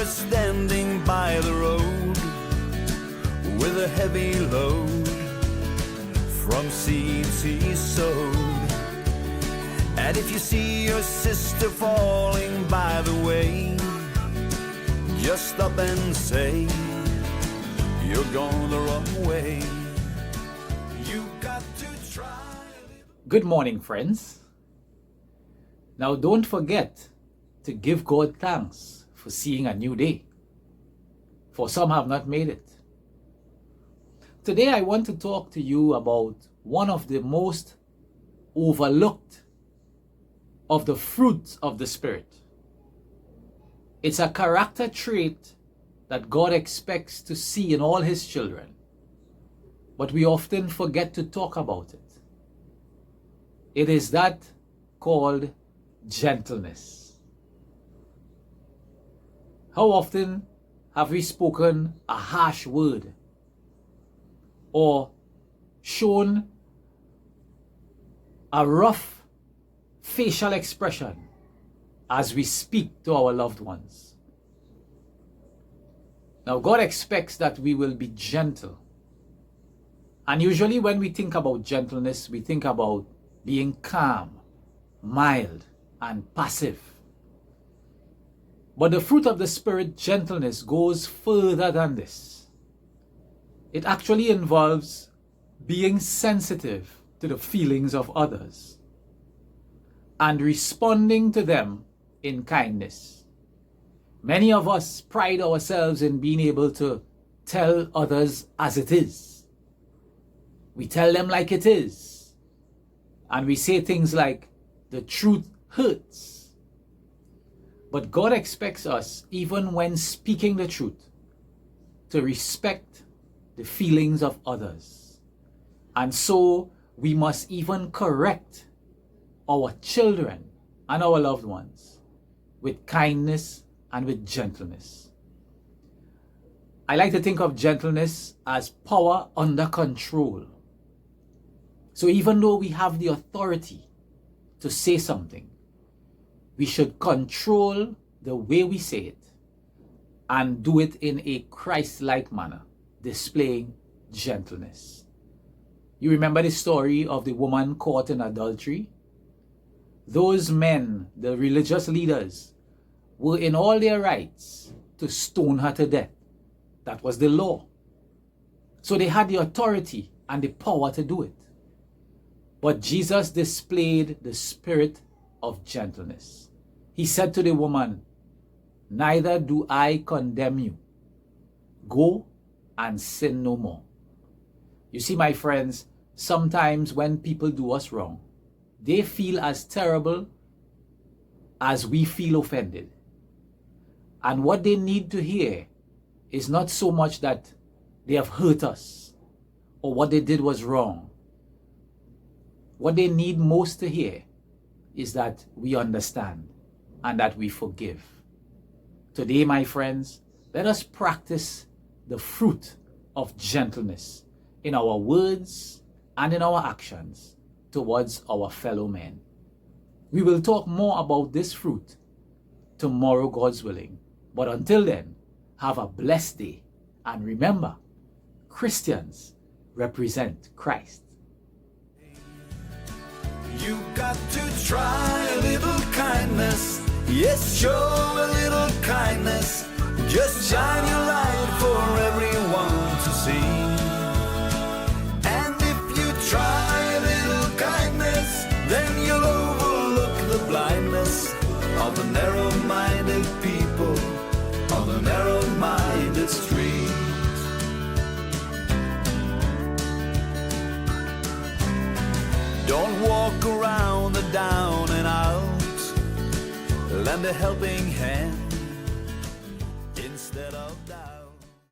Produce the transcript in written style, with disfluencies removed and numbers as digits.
was standing by the road with a heavy load from seeds he sowed. And if you see your sister falling by the way, just stop and say, you're going the wrong way. You got to try. Good morning, friends. Now don't forget to give God thanks for seeing a new day, for some have not made it. Today I want to talk to you about one of the most overlooked of the fruits of the Spirit. It's a character trait that God expects to see in all His children, but we often forget to talk about it. It is that called gentleness. How often have we spoken a harsh word or shown a rough facial expression as we speak to our loved ones? Now, God expects that we will be gentle. And usually when we think about gentleness, we think about being calm, mild, and passive. But the fruit of the Spirit, gentleness, goes further than this. It actually involves being sensitive to the feelings of others and responding to them in kindness. Many of us pride ourselves in being able to tell others as it is. We tell them like it is. And we say things like, the truth hurts. But God expects us, even when speaking the truth, to respect the feelings of others. And so we must even correct our children and our loved ones with kindness and with gentleness. I like to think of gentleness as power under control. So even though we have the authority to say something, we should control the way we say it and do it in a Christ-like manner, displaying gentleness. You remember the story of the woman caught in adultery? Those men, the religious leaders, were in all their rights to stone her to death. That was the law. So they had the authority and the power to do it. But Jesus displayed the spirit of gentleness. He said to the woman, "Neither do I condemn you. Go and sin no more." You see, my friends, sometimes when people do us wrong, they feel as terrible as we feel offended. And what they need to hear is not so much that they have hurt us or what they did was wrong. What they need most to hear is that we understand and that we forgive. Today, my friends, let us practice the fruit of gentleness in our words and in our actions towards our fellow men. We will talk more about this fruit tomorrow, God's willing. But until then, have a blessed day. And remember, Christians represent Christ. You got to try a little kindness. Yes, show a little kindness. Just shine your light for everyone to see. And if you try a little kindness, then you'll overlook the blindness of the narrow-minded people on the narrow-minded street. Don't walk around the down and out. Lend a helping hand